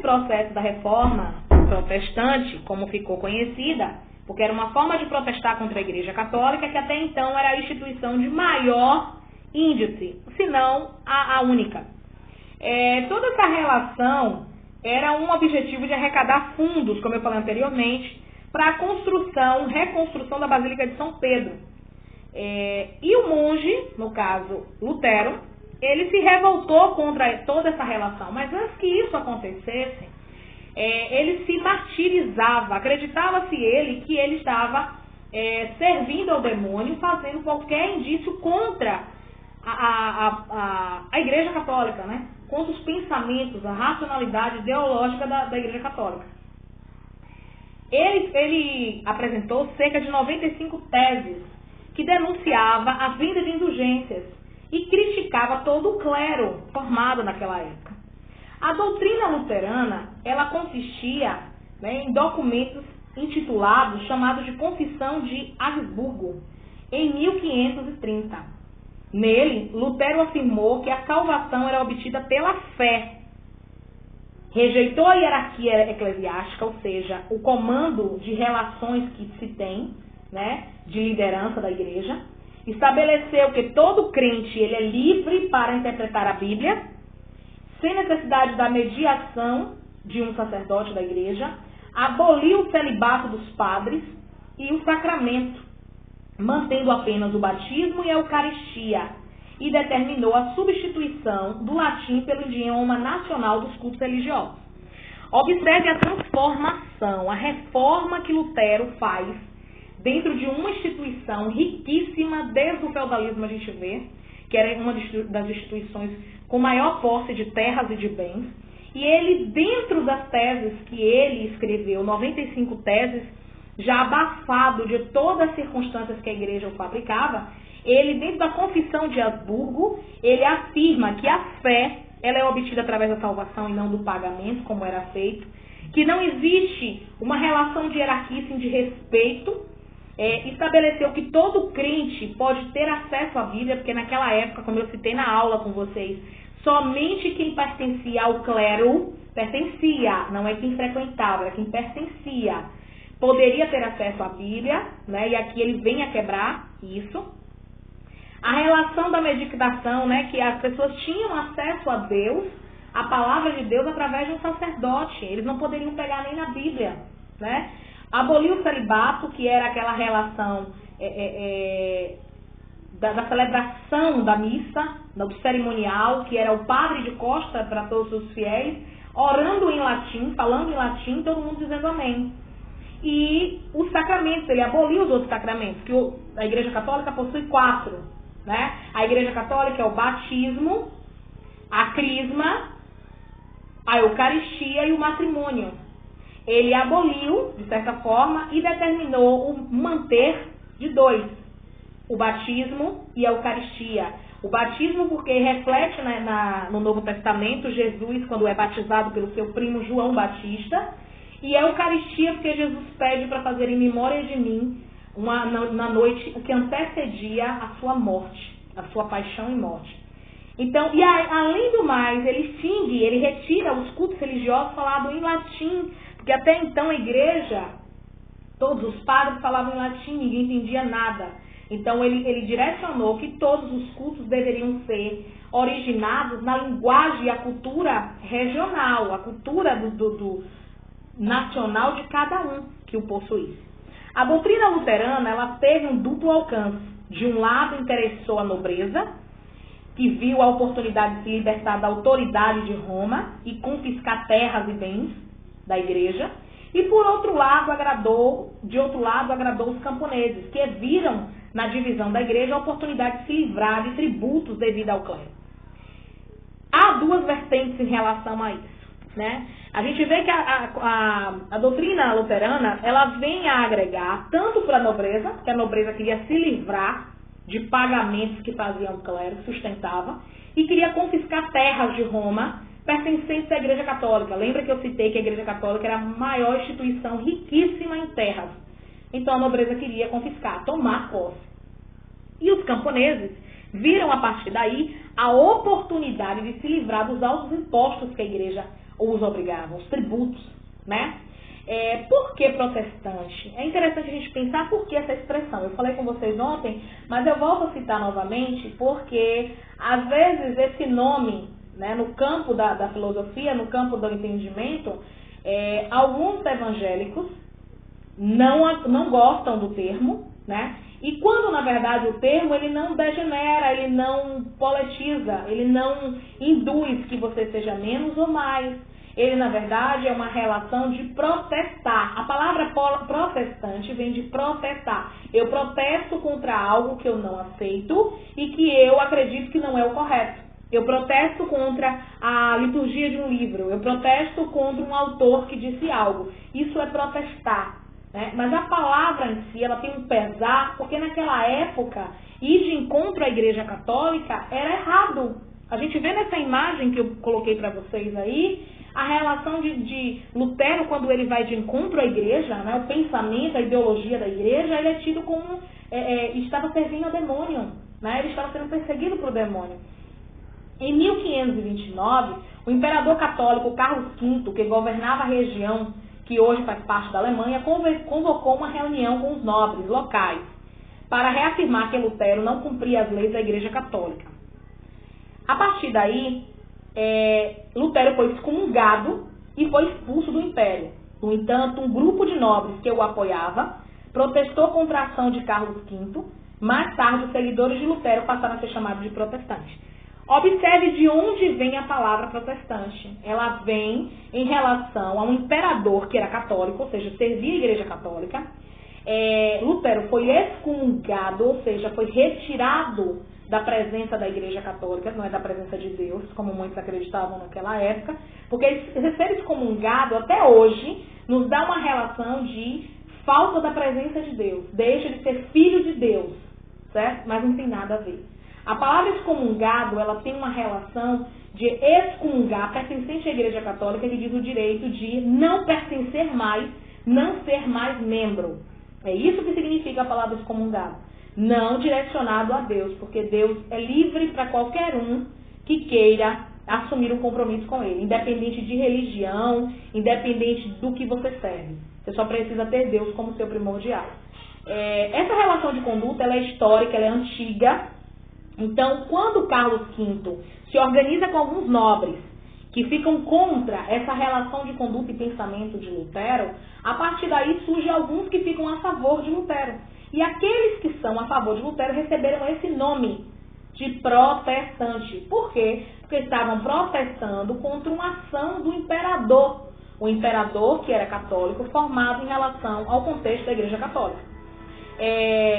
processo da reforma protestante, como ficou conhecida, porque era uma forma de protestar contra a Igreja Católica, que até então era a instituição de maior índice, se não a única. Toda essa relação era um objetivo de arrecadar fundos, como eu falei anteriormente, para a reconstrução da Basílica de São Pedro. E o monge, no caso Lutero, ele se revoltou contra toda essa relação, mas antes que isso acontecesse, ele se martirizava, acreditava-se que ele estava servindo ao demônio, fazendo qualquer indício contra a Igreja Católica, né? Contra os pensamentos, a racionalidade ideológica da Igreja Católica. Ele apresentou cerca de 95 teses que denunciava a vinda de indulgências e criticava todo o clero formado naquela época. A doutrina luterana, ela consistia, né, em documentos intitulados, chamados de Confissão de Augsburgo, em 1530. Nele, Lutero afirmou que a salvação era obtida pela fé. Rejeitou a hierarquia eclesiástica, ou seja, o comando de relações que se tem, né, de liderança da igreja. Estabeleceu que todo crente ele é livre para interpretar a Bíblia, sem necessidade da mediação de um sacerdote da igreja. Aboliu o celibato dos padres e o sacramento, mantendo apenas o batismo e a Eucaristia, e determinou a substituição do latim pelo idioma nacional dos cultos religiosos. Observe a transformação, a reforma que Lutero faz dentro de uma instituição riquíssima. Desde o feudalismo a gente vê que era uma das instituições com maior posse de terras e de bens, e ele, dentro das teses que ele escreveu, 95 teses, já abafado de todas as circunstâncias que a igreja o fabricava, ele, dentro da Confissão de Augsburgo, ele afirma que a fé ela é obtida através da salvação e não do pagamento, como era feito, que não existe uma relação de hierarquia, sim de respeito. Estabeleceu que todo crente pode ter acesso à Bíblia, porque naquela época, como eu citei na aula com vocês, somente quem pertencia ao clero, não é quem frequentava, era quem pertencia, poderia ter acesso à Bíblia, né? E aqui ele vem a quebrar isso. A relação da meditação, né? Que as pessoas tinham acesso a Deus, a palavra de Deus, através de um sacerdote. Eles não poderiam pegar nem na Bíblia, né? Aboliu o celibato, que era aquela relação da celebração da missa, do cerimonial, que era o padre de costa para todos os fiéis, orando em latim, falando em latim, todo mundo dizendo amém. E os sacramentos, ele aboliu os outros sacramentos, que a Igreja Católica possui 4, né? A Igreja Católica é o batismo, a crisma, a Eucaristia e o matrimônio. Ele aboliu, de certa forma, e determinou o manter de 2, o batismo e a Eucaristia. O batismo porque reflete, né, no Novo Testamento Jesus quando é batizado pelo seu primo João Batista, e a Eucaristia porque Jesus pede para fazer em memória de mim na noite o que antecedia a sua morte, a sua paixão e morte. Então, e além do mais, ele retira os cultos religiosos falados em latim, porque até então a igreja, todos os padres falavam em latim, ninguém entendia nada. Então ele direcionou que todos os cultos deveriam ser originados na linguagem e a cultura regional, a cultura do nacional de cada um que o possuísse. A doutrina luterana, ela teve um duplo alcance. De um lado, interessou a nobreza, que viu a oportunidade de se libertar da autoridade de Roma e confiscar terras e bens da igreja. E por outro lado, agradou os camponeses, que viram na divisão da igreja a oportunidade de se livrar de tributos devido ao clero. Há 2 vertentes em relação a isso, né? A gente vê que a doutrina luterana, ela vem a agregar tanto para a nobreza, que a nobreza queria se livrar de pagamentos que faziam o clero, que sustentava, e queria confiscar terras de Roma pertencentes à Igreja Católica. Lembra que eu citei que a Igreja Católica era a maior instituição riquíssima em terras. Então a nobreza queria confiscar, tomar posse. E os camponeses viram a partir daí a oportunidade de se livrar dos altos impostos que a igreja os obrigavam, os tributos, né? Por que protestante? É interessante a gente pensar por que essa expressão. Eu falei com vocês ontem, mas eu volto a citar novamente, porque às vezes esse nome, né, no campo da filosofia, no campo do entendimento, alguns evangélicos não gostam do termo, né? E quando, na verdade, o termo ele não degenera, ele não politiza, ele não induz que você seja menos ou mais. Ele, na verdade, é uma relação de protestar. A palavra protestante vem de protestar. Eu protesto contra algo que eu não aceito e que eu acredito que não é o correto. Eu protesto contra a liturgia de um livro. Eu protesto contra um autor que disse algo. Isso é protestar, né? Mas a palavra em si, ela tem um pesar, porque naquela época, ir de encontro à Igreja Católica era errado. A gente vê nessa imagem que eu coloquei para vocês aí, a relação de Lutero, quando ele vai de encontro à igreja, né, o pensamento, a ideologia da igreja, ele é tido como estava servindo ao demônio, né, ele estava sendo perseguido por demônio. Em 1529, o imperador católico Carlos V, que governava a região que hoje faz parte da Alemanha, convocou uma reunião com os nobres locais para reafirmar que Lutero não cumpria as leis da Igreja Católica. A partir daí, Lutero foi excomungado e foi expulso do império. No entanto, um grupo de nobres que o apoiava protestou contra a ação de Carlos V. Mais tarde, os seguidores de Lutero passaram a ser chamados de protestantes. Observe de onde vem a palavra protestante. Ela vem em relação a um imperador que era católico, ou seja, servia a Igreja Católica. Lutero foi excomungado, ou seja, foi retirado da presença da Igreja Católica, não é da presença de Deus, como muitos acreditavam naquela época, porque ser excomungado até hoje nos dá uma relação de falta da presença de Deus, deixa de ser filho de Deus, certo? Mas não tem nada a ver. A palavra excomungado, ela tem uma relação de excomungar, pertencente à Igreja Católica, que diz o direito de não pertencer mais, não ser mais membro. É isso que significa a palavra excomungado. Não direcionado a Deus, porque Deus é livre para qualquer um que queira assumir um compromisso com Ele, independente de religião, independente do que você serve. Você só precisa ter Deus como seu primordial. Essa relação de conduta, ela é histórica, ela é antiga. Então, quando Carlos V se organiza com alguns nobres que ficam contra essa relação de conduta e pensamento de Lutero, a partir daí surgem alguns que ficam a favor de Lutero. E aqueles que são a favor de Lutero receberam esse nome de protestante. Por quê? Porque estavam protestando contra uma ação do imperador. O imperador, que era católico, formado em relação ao contexto da Igreja Católica.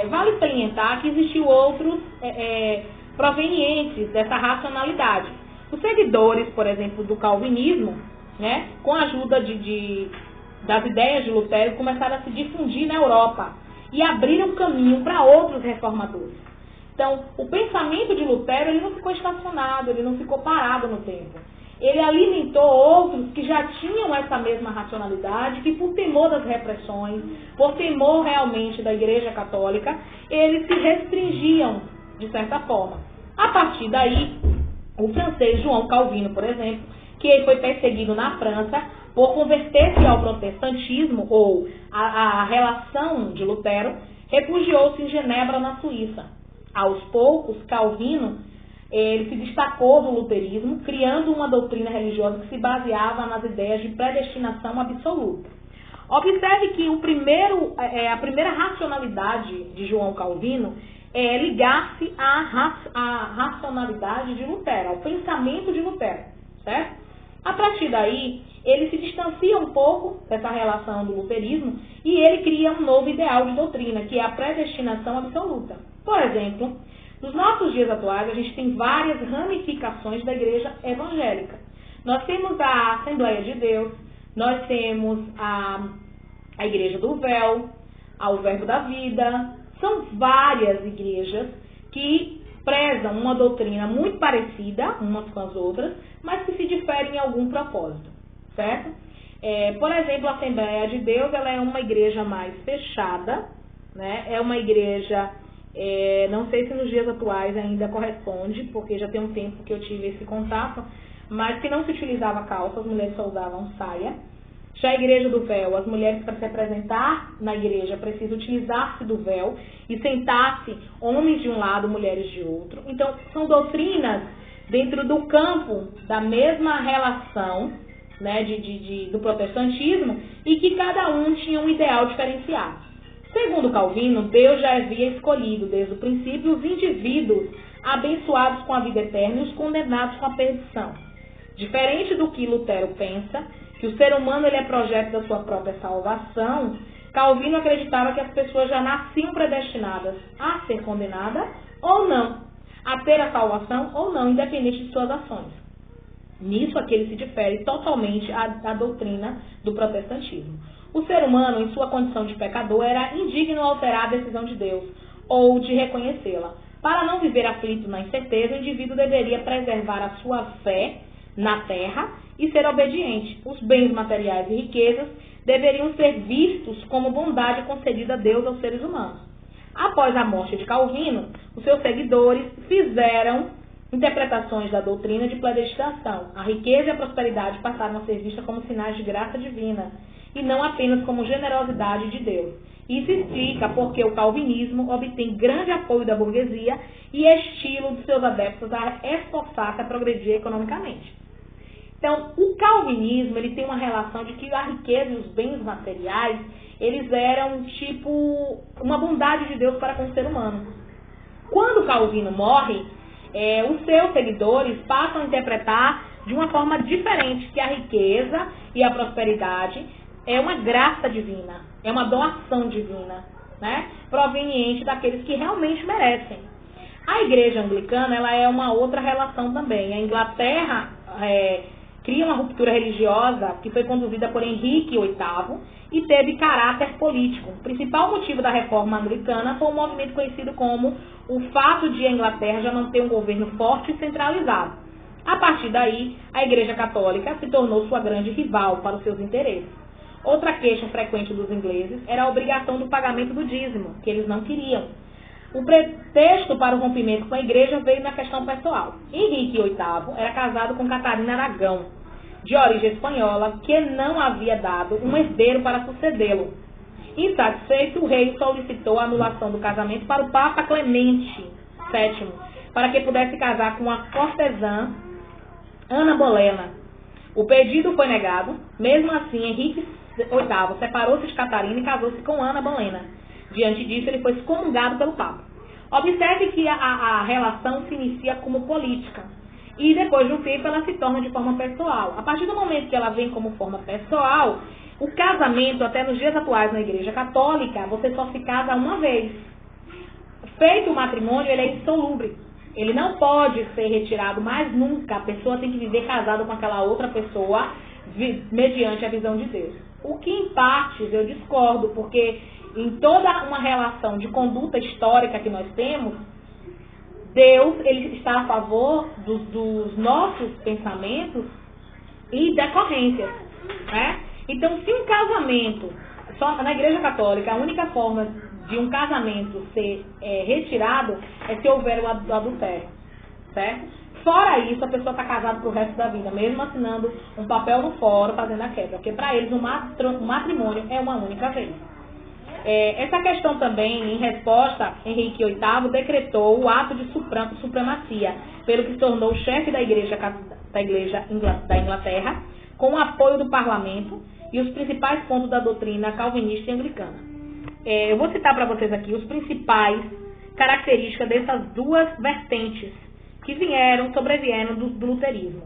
Vale salientar que existiam outros provenientes dessa racionalidade. Os seguidores, por exemplo, do calvinismo, né, com a ajuda das ideias de Lutero, começaram a se difundir na Europa e abriram caminho para outros reformadores. Então, o pensamento de Lutero, ele não ficou estacionado, ele não ficou parado no tempo. Ele alimentou outros que já tinham essa mesma racionalidade, que por temor das repressões, por temor realmente da Igreja Católica, eles se restringiam, de certa forma. A partir daí, o francês João Calvino, por exemplo, que ele foi perseguido na França por converter-se ao protestantismo, ou a relação de Lutero, refugiou-se em Genebra, na Suíça. Aos poucos, Calvino ele se destacou do luterismo, criando uma doutrina religiosa que se baseava nas ideias de predestinação absoluta. Observe que a primeira racionalidade de João Calvino é ligar-se à racionalidade de Lutero, ao pensamento de Lutero, certo? A partir daí, ele se distancia um pouco dessa relação do luterismo e ele cria um novo ideal de doutrina, que é a predestinação absoluta. Por exemplo, nos nossos dias atuais, a gente tem várias ramificações da igreja evangélica. Nós temos a Assembleia de Deus, nós temos a Igreja do Véu, o Verbo da Vida. São várias igrejas que prezam uma doutrina muito parecida umas com as outras, mas que se diferem em algum propósito, certo? Por exemplo, a Assembleia de Deus, ela é uma igreja mais fechada, né? É uma igreja, não sei se nos dias atuais ainda corresponde, porque já tem um tempo que eu tive esse contato, mas que não se utilizava calça, as mulheres só usavam saia. Já a igreja do véu, as mulheres para se apresentar na igreja precisam utilizar-se do véu e sentar-se homens de um lado, mulheres de outro. Então, são doutrinas dentro do campo da mesma relação, né, do protestantismo, e que cada um tinha um ideal diferenciado. Segundo Calvino, Deus já havia escolhido desde o princípio os indivíduos abençoados com a vida eterna e os condenados com a perdição. Diferente do que Lutero pensa, que o ser humano ele é projeto da sua própria salvação, Calvino acreditava que as pessoas já nasciam predestinadas a ser condenadas ou não, a ter a salvação ou não, independente de suas ações. Nisso aqui ele se difere totalmente da doutrina do protestantismo. O ser humano, em sua condição de pecador, era indigno a alterar a decisão de Deus ou de reconhecê-la. Para não viver aflito na incerteza, o indivíduo deveria preservar a sua fé na terra e ser obediente. Os bens materiais e riquezas deveriam ser vistos como bondade concedida a Deus aos seres humanos. Após a morte de Calvino, os seus seguidores fizeram interpretações da doutrina de predestinação. A riqueza e a prosperidade passaram a ser vistas como sinais de graça divina e não apenas como generosidade de Deus. Isso explica porque o calvinismo obtém grande apoio da burguesia e estilo de seus adeptos a esforçar-se a progredir economicamente. Então, o calvinismo ele tem uma relação de que a riqueza e os bens materiais eles eram tipo uma bondade de Deus para com o ser humano. Quando Calvino morre, os seus seguidores passam a interpretar de uma forma diferente que a riqueza e a prosperidade é uma graça divina, é uma doação divina, né? Proveniente daqueles que realmente merecem. A igreja anglicana ela é uma outra relação também. A Inglaterra cria uma ruptura religiosa que foi conduzida por Henrique VIII e teve caráter político. O principal motivo da reforma anglicana foi um movimento conhecido como o fato de a Inglaterra já não ter um governo forte e centralizado. A partir daí, a Igreja Católica se tornou sua grande rival para os seus interesses. Outra queixa frequente dos ingleses era a obrigação do pagamento do dízimo, que eles não queriam. O pretexto para o rompimento com a igreja veio na questão pessoal. Henrique VIII era casado com Catarina Aragão, de origem espanhola, que não havia dado um herdeiro para sucedê-lo. Insatisfeito, o rei solicitou a anulação do casamento para o Papa Clemente VII, para que pudesse casar com a cortesã Ana Bolena. O pedido foi negado. Mesmo assim, Henrique VIII separou-se de Catarina e casou-se com Ana Bolena. Diante disso, ele foi excomungado pelo Papa. Observe que a relação se inicia como política e depois de um tempo ela se torna de forma pessoal. A partir do momento que ela vem como forma pessoal, o casamento, até nos dias atuais na Igreja Católica, você só se casa uma vez. Feito o matrimônio, ele é insolúvel. Ele não pode ser retirado mais nunca. A pessoa tem que viver casada com aquela outra pessoa mediante a visão de Deus. O que em partes eu discordo, porque em toda uma relação de conduta histórica que nós temos, Deus ele está a favor dos nossos pensamentos e decorrências, né? Então, se um casamento, só na Igreja Católica, a única forma de um casamento ser retirado é se houver o adultério, certo? Fora isso, a pessoa está casada pro resto da vida, mesmo assinando um papel no fórum, fazendo a quebra, porque para eles o matrimônio é uma única vez. Essa questão também, em resposta, Henrique VIII decretou o ato de supremacia, pelo que se tornou chefe da Igreja da Inglaterra, com o apoio do parlamento e os principais pontos da doutrina calvinista e anglicana. Eu vou citar para vocês aqui os principais características dessas duas vertentes que sobrevieram do luterismo.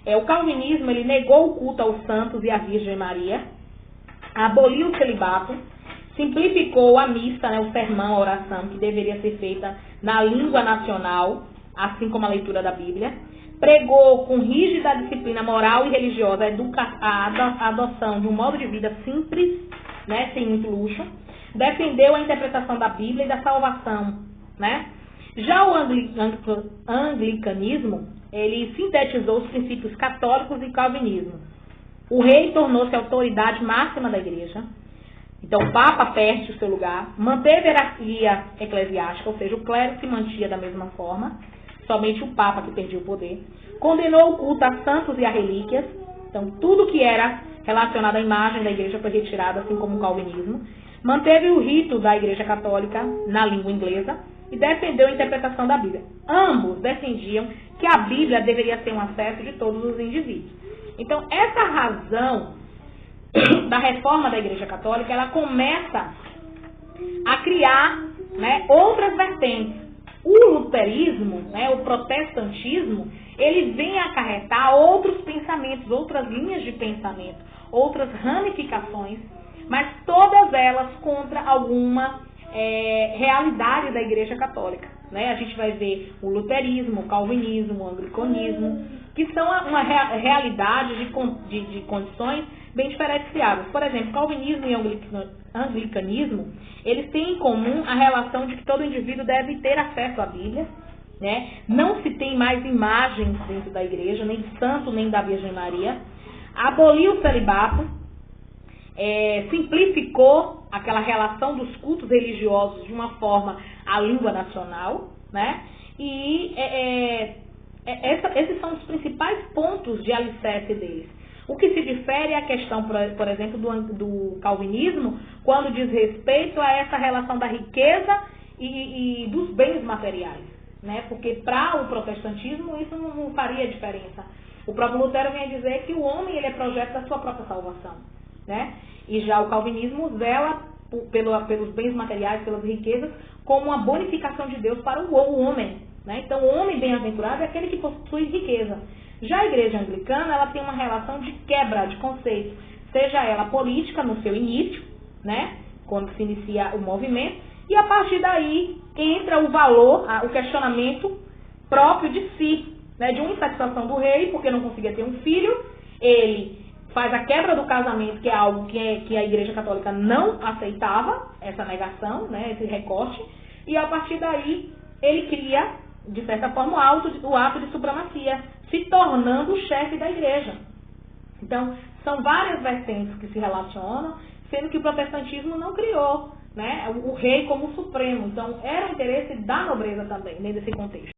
O calvinismo ele negou o culto aos santos e à Virgem Maria, aboliu o celibato, simplificou a missa, o sermão, a oração, que deveria ser feita na língua nacional, assim como a leitura da Bíblia, pregou com rígida disciplina moral e religiosa a adoção de um modo de vida simples, sem muito luxo, defendeu a interpretação da Bíblia e da salvação, Já o anglicanismo, ele sintetizou os princípios católicos e calvinismo. O rei tornou-se a autoridade máxima da igreja. Então, o Papa perde o seu lugar, manteve a hierarquia eclesiástica, ou seja, o clero se mantinha da mesma forma. somente o Papa que perdia o poder. Condenou o culto a santos e a relíquias, então tudo que era relacionado à imagem da igreja foi retirado, assim como o calvinismo. Manteve o rito da Igreja Católica na língua inglesa e defendeu a interpretação da Bíblia. Ambos defendiam que a Bíblia deveria ser um acesso de todos os indivíduos. Então, essa razão da reforma da Igreja Católica, ela começa a criar, né, outras vertentes. O luterismo, né, o protestantismo, ele vem acarretar outros pensamentos, outras linhas de pensamento, outras ramificações, mas todas elas contra alguma realidade da Igreja Católica. Né? A gente vai ver o luterismo, o calvinismo, o anglicanismo, que são uma realidade de condições bem diferenciadas. Por exemplo, calvinismo e anglicanismo, eles têm em comum a relação de que todo indivíduo deve ter acesso à Bíblia, né? Não se tem mais imagens dentro da igreja, nem de santo, nem da Virgem Maria. Aboliu o celibato, simplificou aquela relação dos cultos religiosos de uma forma à língua nacional, né? E esses são os principais pontos de alicerce deles. O que se difere é a questão, por exemplo, do calvinismo, quando diz respeito a essa relação da riqueza e dos bens materiais, né? Porque para o protestantismo isso não faria diferença. O próprio Lutero vem a dizer que o homem ele é projeto da sua própria salvação, né? E já o calvinismo zela pelos bens materiais, pelas riquezas, como uma bonificação de Deus para o homem, né? Então, o homem bem-aventurado é aquele que possui riqueza. Já a igreja anglicana, ela tem uma relação de quebra de conceitos, seja ela política no seu início, né? Quando se inicia o movimento, e a partir daí entra o valor, o questionamento próprio de si, né? De uma insatisfação do rei, porque não conseguia ter um filho, ele faz a quebra do casamento, que é algo que a Igreja Católica não aceitava, essa negação, né? Esse recorte, e a partir daí ele cria, de certa forma, o ato de supremacia, se tornando o chefe da igreja. Então, são várias vertentes que se relacionam, sendo que o protestantismo não criou, né, o rei como supremo. Então, era o interesse da nobreza também, dentro desse contexto.